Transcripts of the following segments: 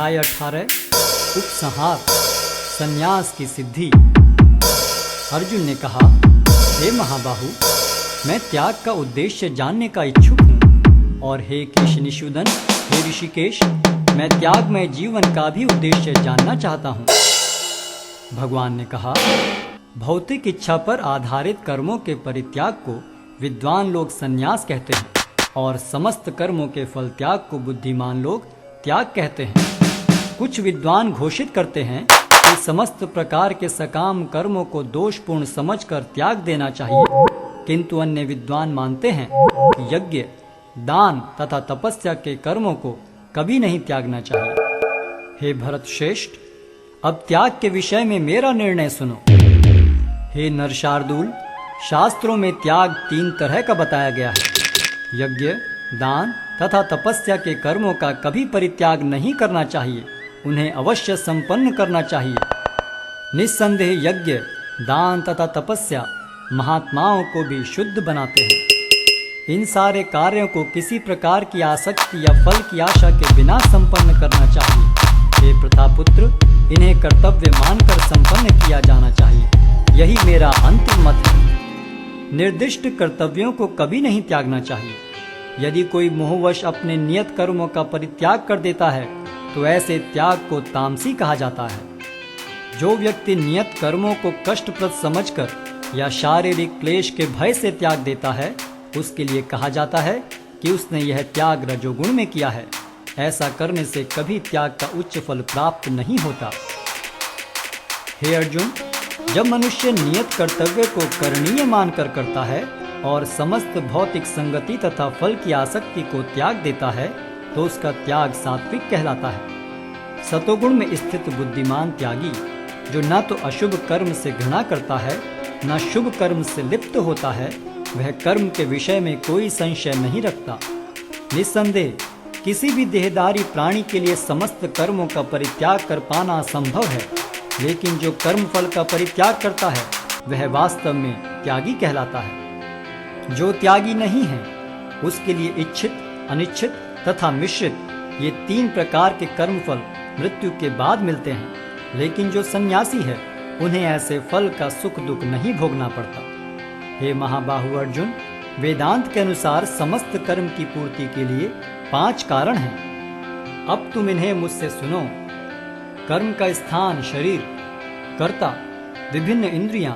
अध्याय 18 उपसंहार संन्यास की सिद्धि। अर्जुन ने कहा, हे महाबाहु, मैं त्याग का उद्देश्य जानने का इच्छुक हूँ। और हे केशनिषूदन, हे ऋषिकेश, मैं त्यागमय जीवन का भी उद्देश्य जानना चाहता हूँ। भगवान ने कहा, भौतिक इच्छा पर आधारित कर्मों के परित्याग को विद्वान लोग संन्यास कहते हैं और समस्त कर्मों के फल त्याग को बुद्धिमान लोग त्याग कहते हैं। कुछ विद्वान घोषित करते हैं कि समस्त प्रकार के सकाम कर्मों को दोषपूर्ण समझकर त्याग देना चाहिए, किंतु अन्य विद्वान मानते हैं कि यज्ञ, दान तथा तपस्या के कर्मों को कभी नहीं त्यागना चाहिए। हे भरत श्रेष्ठ, अब त्याग के विषय में मेरा निर्णय सुनो। हे नरशार्दूल, शास्त्रों में त्याग 3 तरह का बताया गया है। यज्ञ, दान तथा तपस्या के कर्मों का कभी परित्याग नहीं करना चाहिए, उन्हें अवश्य संपन्न करना चाहिए। निस्संदेह यज्ञ, दान तथा तपस्या महात्माओं को भी शुद्ध बनाते हैं। इन सारे कार्यों को किसी प्रकार की आसक्ति या फल की आशा के बिना संपन्न करना चाहिए। हे प्रतापुत्र, इन्हें कर्तव्य मानकर संपन्न किया जाना चाहिए। यही मेरा अंतिम मत है। निर्दिष्ट कर्तव्यों को कभी नहीं त्यागना चाहिए। यदि कोई मोहवश अपने नियत कर्मों का परित्याग कर देता है तो ऐसे त्याग को तामसी कहा जाता है। जो व्यक्ति नियत कर्मों को कष्टप्रद समझकर या शारीरिक क्लेश के भय से त्याग देता है, उसके लिए कहा जाता है कि उसने यह त्याग रजोगुण में किया है। ऐसा करने से कभी त्याग का उच्च फल प्राप्त नहीं होता। हे अर्जुन, जब मनुष्य नियत कर्तव्य को करणीय मानकर करता है और समस्त भौतिक संगति तथा फल की आसक्ति को त्याग देता है तो उसका त्याग सात्विक कहलाता है। सतोगुण में स्थित बुद्धिमान त्यागी, जो न तो अशुभ कर्म से घृणा करता है न शुभ कर्म से लिप्त होता है, वह कर्म के विषय में कोई संशय नहीं रखता। निस्संदेह किसी भी देहधारी प्राणी के लिए समस्त कर्मों का परित्याग कर पाना असंभव है, लेकिन जो कर्म फल का परित्याग करता है वह वास्तव में त्यागी कहलाता है। जो त्यागी नहीं है उसके लिए इच्छित, अनिच्छित तथा मिश्रित ये 3 प्रकार के कर्मफल मृत्यु के बाद मिलते हैं, लेकिन जो सन्यासी है उन्हें ऐसे फल का सुख दुख नहीं भोगना पड़ता। हे महाबाहु अर्जुन, वेदांत के अनुसार समस्त कर्म की पूर्ति के लिए 5 कारण हैं। अब तुम इन्हें मुझसे सुनो। कर्म का स्थान शरीर, कर्ता, विभिन्न इंद्रियां,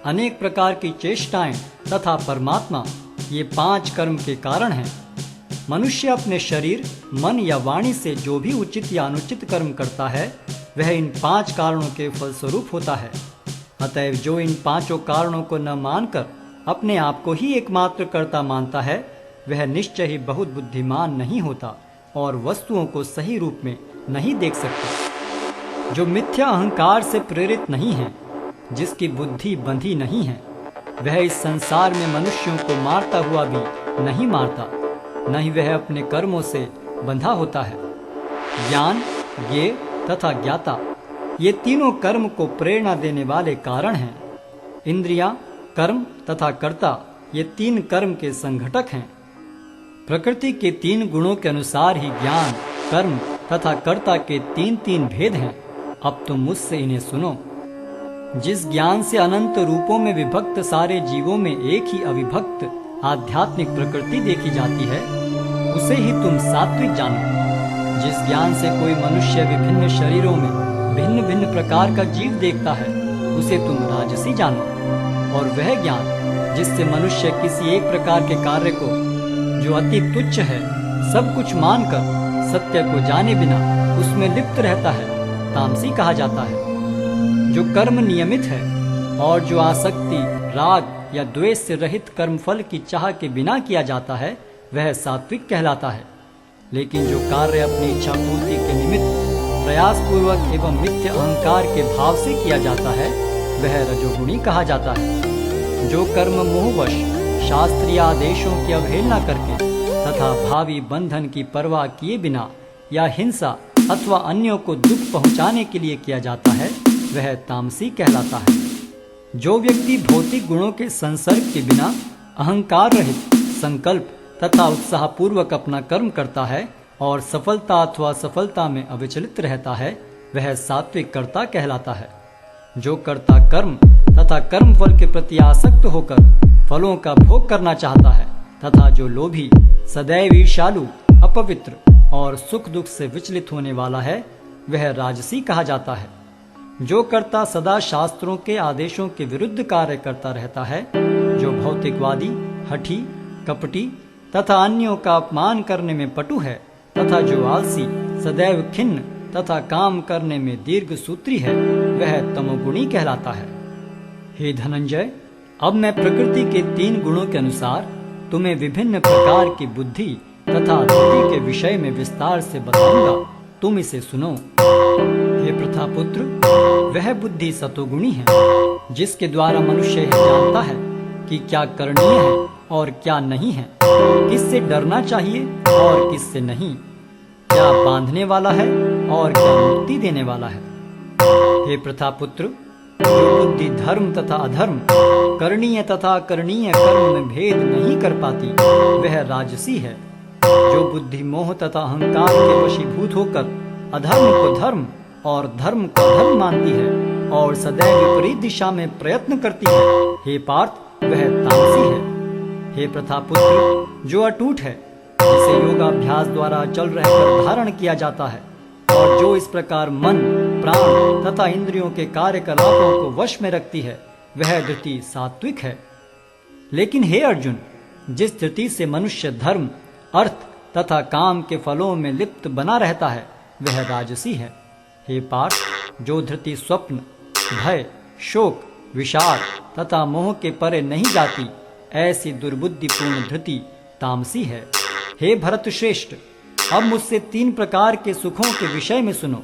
अनेक प्रकार की चेष्टाएं तथा परमात्मा, ये 5 कर्म के कारण हैं। मनुष्य अपने शरीर, मन या वाणी से जो भी उचित या अनुचित कर्म करता है वह इन 5 कारणों के फलस्वरूप होता है। अतएव जो इन 5 कारणों को न मानकर अपने आप को ही एकमात्र कर्ता मानता है वह निश्चय ही बहुत बुद्धिमान नहीं होता और वस्तुओं को सही रूप में नहीं देख सकता। जो मिथ्या अहंकार से प्रेरित नहीं है, जिसकी बुद्धि बंधी नहीं है, वह इस संसार में मनुष्यों को मारता हुआ भी नहीं मारता, न ही वह अपने कर्मों से बंधा होता है। ज्ञान, ज्ञेय तथा ज्ञाता, ये तीनों कर्म को प्रेरणा देने वाले कारण हैं। इंद्रियां, कर्म तथा कर्ता, ये 3 कर्म के संघटक हैं। प्रकृति के 3 गुणों के अनुसार ही ज्ञान, कर्म तथा कर्ता के 3 भेद हैं। अब तुम मुझसे इन्हें सुनो। जिस ज्ञान से अनंत रूपों में विभक्त सारे जीवों में एक ही अविभक्त आध्यात्मिक प्रकृति देखी जाती है, उसे ही तुम सात्विक जानो। जिस ज्ञान से कोई मनुष्य विभिन्न शरीरों में भिन्न भिन्न प्रकार का जीव देखता है, उसे तुम राजसी जानो। और वह ज्ञान जिससे मनुष्य किसी एक प्रकार के कार्य को, जो अति तुच्छ है, सब कुछ मानकर सत्य को जाने बिना उसमें लिप्त रहता है, तामसी कहा जाता है। जो कर्म नियमित है और जो आसक्ति, राग या द्वेष से रहित कर्मफल की चाह के बिना किया जाता है वह सात्विक कहलाता है। लेकिन जो कार्य अपनी इच्छा पूर्ति के निमित्त प्रयास पूर्वक एवं मिथ्या अहंकार के भाव से किया जाता है वह रजोगुणी कहा जाता है। जो कर्म मोहवश शास्त्रीय आदेशों की अवहेलना करके तथा भावी बंधन की परवाह किए बिना या हिंसा अथवा अन्यों को दुख पहुंचाने के लिए किया जाता है वह तामसी कहलाता है। जो व्यक्ति भौतिक गुणों के संसर्ग के बिना अहंकार रहित संकल्प तथा उत्साहपूर्वक अपना कर्म करता है और सफलता अथवा सफलता में अविचलित रहता है, वह सात्विक कर्ता कहलाता है। जो कर्ता कर्म तथा कर्म फल के प्रति आसक्त होकर फलों का भोग करना चाहता है तथा जो लोभी, सदैव ईर्ष्यालु, अपवित्र और सुख दुख से विचलित होने वाला है, वह राजसी कहा जाता है। जो कर्ता सदा शास्त्रों के आदेशों के विरुद्ध कार्य करता रहता है, जो भौतिकवादी, हठी, कपटी तथा अन्यों का अपमान करने में पटु है तथा जो आलसी, सदैव खिन्न तथा काम करने में दीर्घ सूत्री है, वह तमोगुणी कहलाता है। हे धनंजय, अब मैं प्रकृति के 3 गुणों के अनुसार तुम्हें विभिन्न प्रकार की बुद्धि तथा धृति के विषय में विस्तार से बताऊंगा, तुम इसे सुनो। हे प्रथापुत्र, वह बुद्धि सतोगुणी है, जिसके द्वारा मनुष्य यह जानता है कि क्या करणीय है और क्या नहीं है, किससे डरना चाहिए और किससे नहीं, क्या बांधने वाला है और क्या मुक्ति देने वाला है। हे प्रथापुत्र, जो बुद्धि धर्म तथा अधर्म, करणीय तथा अकरणीय कर्म में भेद नहीं कर पाती, वह राजसी है। जो बुद्धि मोह तथा अहंकार के वशीभूत होकर अधर्म को धर्म और धर्म को अधर्म मानती है और सदैव विपरीत दिशा में प्रयत्न करती है, हे पार्थ, वह तामसी है। हे प्रथापुत्र, जो अटूट है, जिसे योगाभ्यास द्वारा चल रहकर धारण किया जाता है और जो इस प्रकार मन, प्राण तथा इंद्रियों के कार्यकलापों को वश में रखती है, वह धृति सात्विक है। लेकिन हे अर्जुन, जिस धृति से मनुष्य धर्म, अर्थ तथा काम के फलों में लिप्त बना रहता है, वह राजसी है। हे पार्थ, जो धृति स्वप्न, भय, शोक, विषाद तथा मोह के परे नहीं जाती, ऐसी दुर्बुद्धिपूर्ण धृति तामसी है। हे भरत श्रेष्ठ, अब मुझसे 3 प्रकार के सुखों के विषय में सुनो,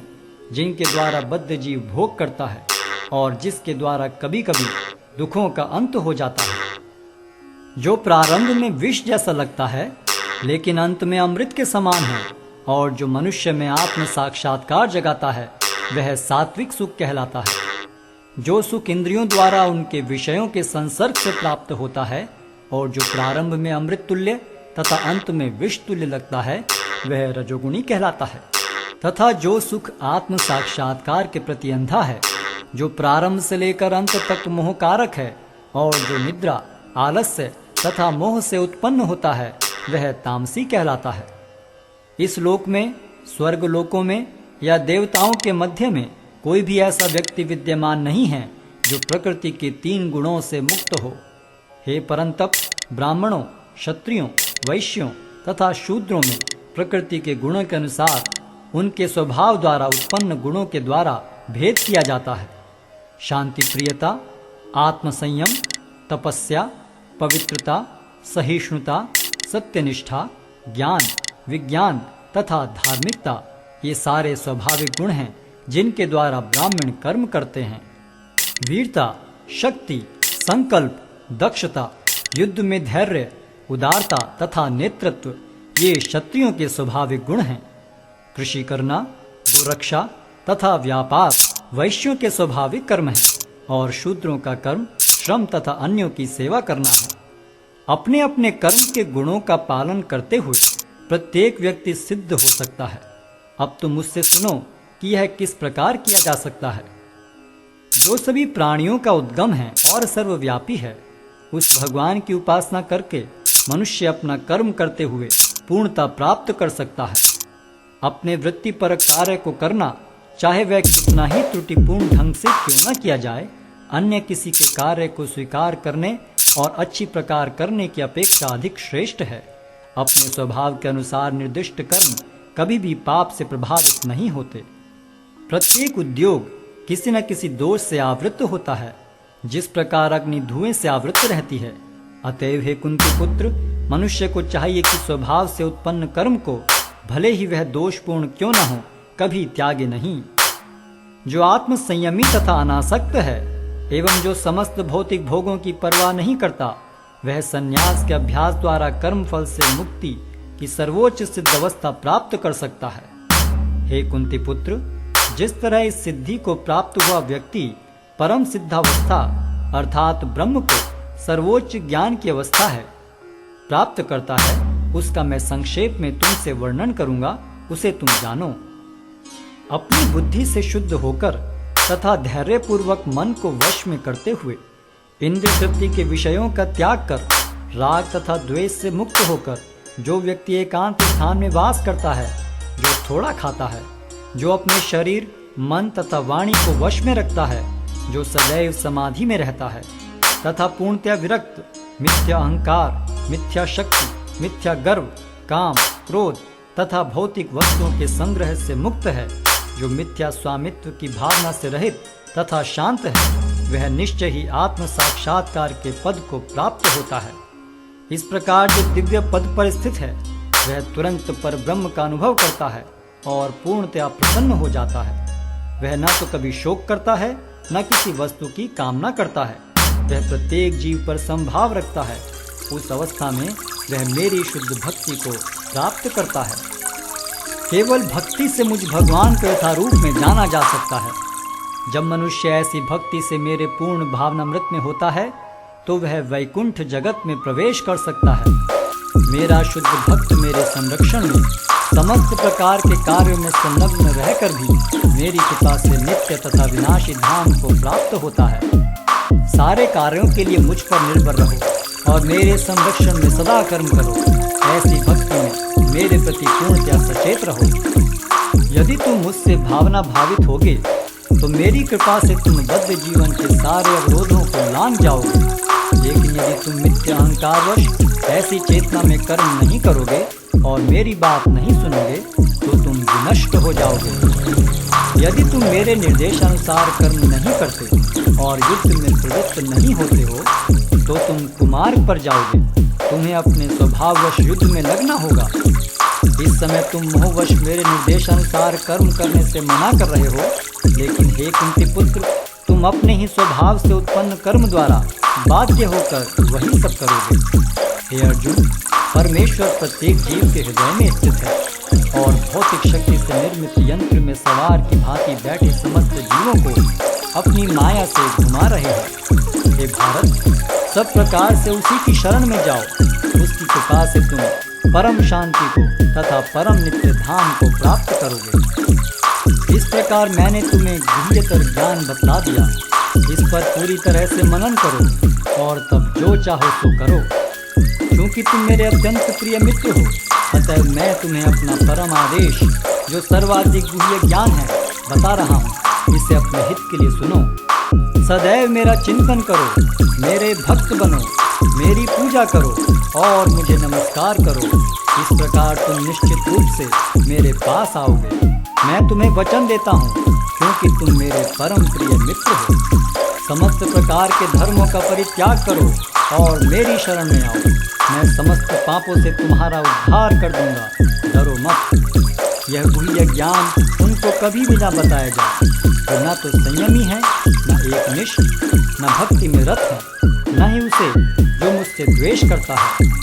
जिनके द्वारा बद्ध जीव भोग करता है और जिसके द्वारा कभी कभी दुखों का अंत हो जाता है। जो प्रारंभ में विष जैसा लगता है, लेकिन अंत में अमृत के समान है, और जो मनुष्य में आत्म साक्षात्कार जगाता है, वह सात्विक सुख कहलाता है। जो सुख इंद्रियों द्वारा उनके विषयों के संसर्ग से प्राप्त होता है और जो प्रारंभ में अमृत तुल्य तथा अंत में विष तुल्य लगता है, वह रजोगुणी कहलाता है। तथा जो सुख आत्म साक्षात्कार के प्रति अंधा है, जो प्रारंभ से लेकर अंत तक मोहकारक है और जो निद्रा, आलस्य तथा मोह से उत्पन्न होता है, वह तामसी कहलाता है। इस लोक में, स्वर्ग लोकों में या देवताओं के मध्य में कोई भी ऐसा व्यक्ति विद्यमान नहीं है जो प्रकृति के 3 गुणों से मुक्त हो। हे परंतप, ब्राह्मणों, क्षत्रियों, वैश्यों तथा शूद्रों में प्रकृति के गुणों के अनुसार उनके स्वभाव द्वारा उत्पन्न गुणों के द्वारा भेद किया जाता है। शांति प्रियता, आत्मसंयम, तपस्या, पवित्रता, सहिष्णुता, सत्यनिष्ठा, ज्ञान, विज्ञान तथा धार्मिकता, ये सारे स्वाभाविक गुण हैं जिनके द्वारा ब्राह्मण कर्म करते हैं। वीरता, शक्ति, संकल्प, दक्षता, युद्ध में धैर्य, उदारता तथा नेतृत्व, ये क्षत्रियों के स्वाभाविक गुण हैं। कृषि करना, गोरक्षा तथा व्यापार वैश्यों के स्वाभाविक कर्म हैं और शूद्रों का कर्म श्रम तथा अन्यों की सेवा करना है। अपने अपने कर्म के गुणों का पालन करते हुए प्रत्येक व्यक्ति सिद्ध हो सकता है। अब तुम मुझसे सुनो कि यह किस प्रकार किया जा सकता है। जो सभी प्राणियों का उद्गम है और सर्वव्यापी है, उस भगवान की उपासना करके मनुष्य अपना कर्म करते हुए पूर्णता प्राप्त कर सकता है। अपने वृत्तिपरक कार्य को करना, चाहे वह कितना ही त्रुटिपूर्ण ढंग से क्यों न किया जाए, अन्य किसी के कार्य को स्वीकार करने और अच्छी प्रकार करने की अपेक्षा अधिक श्रेष्ठ है। अपने स्वभाव के अनुसार निर्दिष्ट कर्म कभी भी पाप से प्रभावित नहीं होते। प्रत्येक उद्योग किसी न किसी दोष से आवृत होता है, जिस प्रकार अग्नि धुएं से आवृत रहती है। अतएव हे कुंती पुत्र, मनुष्य को चाहिए कि स्वभाव से उत्पन्न कर्म को, भले ही वह दोषपूर्ण क्यों न हो, कभी त्यागे नहीं। जो आत्म संयमी तथा अनासक्त है एवं जो समस्त भौतिक भोगों की परवाह नहीं करता, वह संन्यास के अभ्यास द्वारा कर्म फल से मुक्ति की सर्वोच्च सिद्ध अवस्था प्राप्त कर सकता है। हे कुंती पुत्र, जिस तरह इस सिद्धि को प्राप्त हुआ व्यक्ति परम सिद्धावस्था अर्थात ब्रह्म को सर्वोच्च ज्ञान की अवस्था है प्राप्त करता है, उसका मैं संक्षेप में तुमसे वर्णन करूंगा, उसे तुम जानो। अपनी बुद्धि से शुद्ध होकर तथा धैर्यपूर्वक मन को वश में करते हुए इंद्र तृप्ति के विषयों का त्याग कर राग तथा द्वेष से मुक्त होकर जो व्यक्ति एकांत स्थान में वास करता है, जो थोड़ा खाता है, जो अपने शरीर मन तथा वाणी को वश में रखता है, जो सदैव समाधि में रहता है तथा पूर्णतया विरक्त, मिथ्या अहंकार, मिथ्या शक्ति, मिथ्या गर्व, काम, क्रोध तथा भौतिक वस्तुओं के संग्रह से मुक्त है, जो मिथ्या स्वामित्व की भावना से रहित तथा शांत है, वह निश्चय ही आत्म साक्षात्कार के पद को प्राप्त होता है। इस प्रकार जो दिव्य पद पर स्थित है, वह तुरंत पर ब्रह्म का अनुभव करता है और पूर्णतया प्रसन्न हो जाता है। वह न तो कभी शोक करता है, न किसी वस्तु की कामना करता है। वह प्रत्येक जीव पर संभाव रखता है। उस अवस्था में वह मेरी शुद्ध भक्ति को प्राप्त करता है। केवल भक्ति से मुझ भगवान को यथारूप में जाना जा सकता है। जब मनुष्य ऐसी भक्ति से मेरे पूर्ण भावनामृत में होता है, तो वह वैकुंठ जगत में प्रवेश कर सकता है। मेरा शुद्ध भक्त मेरे संरक्षण में समस्त प्रकार के कार्यों में संलग्न रहकर भी मेरी कृपा से नित्य तथा विनाशी धाम को प्राप्त होता है। सारे कार्यों के लिए मुझ पर निर्भर रहो और मेरे संरक्षण में सदा कर्म करो। ऐसी भक्ति में मेरे प्रति पूर्णतया सचेत रहो। यदि तुम मुझसे भावना भावित होगे, तो मेरी कृपा से तुम बद्ध जीवन के सारे अवरोधों को लांघ जाओगे। लेकिन यदि तुम मिथ्या अहंकारवश ऐसी चेतना में कर्म नहीं करोगे और मेरी बात नहीं सुनोगे, तो तुम विनष्ट हो जाओगे। यदि तुम मेरे निर्देशानुसार कर्म नहीं करते और युद्ध में प्रवृत्त नहीं होते हो, तो तुम कुमार्ग पर जाओगे। तुम्हें अपने स्वभाववश युद्ध में लगना होगा। इस समय तुम मोहवश मेरे निर्देशानुसार कर्म करने से मना कर रहे हो, लेकिन हे कुंती पुत्र, तुम अपने ही स्वभाव से उत्पन्न कर्म द्वारा बाध्य होकर वही सब करोगे। हे अर्जुन, परमेश्वर प्रत्येक जीव के हृदय में स्थित है और भौतिक शक्ति से निर्मित यंत्र में सवार की भांति बैठे समस्त जीवों को अपनी माया से घुमा रहे हैं। हे भारत, सब प्रकार से उसी की शरण में जाओ। उसकी कृपा से तुम परम शांति को तथा परम नित्य धाम को प्राप्त करोगे। इस प्रकार मैंने तुम्हें गुह्यतर ज्ञान बतला दिया। इस पर पूरी तरह से मनन करो और तब जो चाहो सो करो। क्योंकि तुम मेरे अत्यंत प्रिय मित्र हो, अतः मैं तुम्हें अपना परम आदेश, जो सर्वाधिक गुह्य ज्ञान है, बता रहा हूँ। इसे अपने हित के लिए सुनो। सदैव मेरा चिंतन करो, मेरे भक्त बनो, मेरी पूजा करो और मुझे नमस्कार करो। इस प्रकार तुम निश्चित रूप से मेरे पास आओगे। मैं तुम्हें वचन देता हूँ, क्योंकि तुम मेरे परम प्रिय मित्र हो। समस्त प्रकार के धर्मों का परित्याग करो और मेरी शरण में आओ। मैं समस्त पापों से तुम्हारा उद्धार कर दूंगा। डरो मत। यह गुह्य ज्ञान उनको कभी भी ना बताया जाए जो न तो संयमी है, न एकनिष्ठ, न भक्ति में रत है, न ही उसे जो मुझसे द्वेष करता है।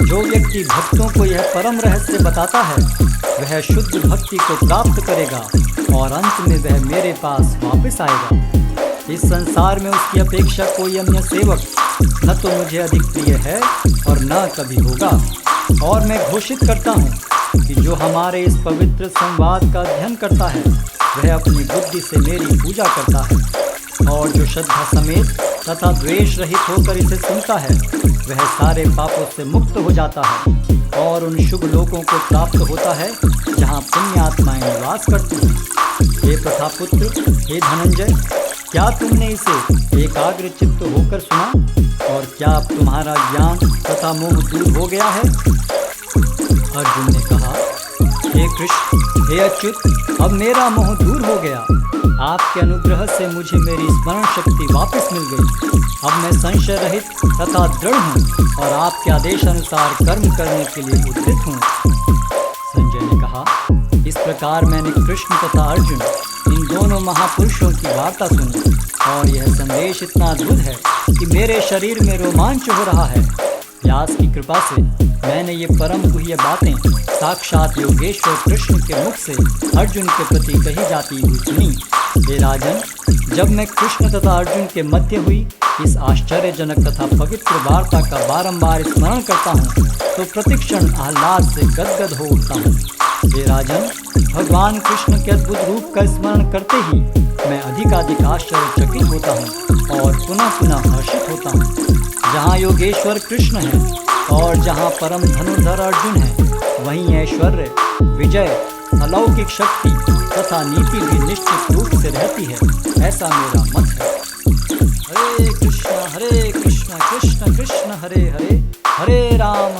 जो व्यक्ति भक्तों को यह परम रहस्य बताता है, वह शुद्ध भक्ति को प्राप्त करेगा और अंत में वह मेरे पास वापस आएगा। इस संसार में उसकी अपेक्षा कोई अन्य सेवक न तो मुझे अधिक प्रिय है और न कभी होगा। और मैं घोषित करता हूँ कि जो हमारे इस पवित्र संवाद का अध्ययन करता है, वह अपनी बुद्धि से मेरी पूजा करता है, और जो श्रद्धा समेत तथा द्वेष रहित होकर इसे सुनता है, वह सारे पापों से मुक्त हो जाता है और उन शुभ लोकों को प्राप्त होता है जहाँ पुण्य आत्माएं निवास करती हैं। हे प्रथापुत्र, हे धनंजय, क्या तुमने इसे एकाग्र चित्त होकर सुना? और क्या अब तुम्हारा ज्ञान तथा मोह दूर हो गया है? अर्जुन ने कहा, हे कृष्ण, हे अच्युत, अब मेरा मोह दूर हो गया। आपके अनुग्रह से मुझे मेरी स्मरण शक्ति वापस मिल गई। अब मैं संशय रहित तथा दृढ़ हूँ और आपके आदेश अनुसार कर्म करने के लिए उद्यत हूँ। संजय ने कहा, इस प्रकार मैंने कृष्ण तथा अर्जुन इन दोनों महापुरुषों की वार्ता सुनी और यह संदेश इतना अद्भुत है कि मेरे शरीर में रोमांच हो रहा है। व्यास की कृपा से मैंने ये परम गुह्य बातें साक्षात योगेश्वर कृष्ण के मुख से अर्जुन के प्रति कही जाती हुई सुनी। हे राजन, जब मैं कृष्ण तथा अर्जुन के मध्य हुई इस आश्चर्यजनक तथा पवित्र वार्ता का बारंबार स्मरण करता हूँ, तो प्रतिक्षण आह्लाद से गदगद हो उठता हूँ। हे राजन, भगवान कृष्ण के अद्भुत रूप का स्मरण करते ही मैं अधिकाधिक आश्चर्यचकित होता हूँ और पुनः पुनः हर्षित होता हूँ। जहाँ योगेश्वर कृष्ण है और जहाँ परम धनुर्धर अर्जुन है, वहीं ऐश्वर्य, विजय, अलौकिक शक्ति तथा नीति भी निश्चित रूप से रहती है, ऐसा मेरा मत है। हरे कृष्ण कृष्ण कृष्ण हरे हरे, हरे राम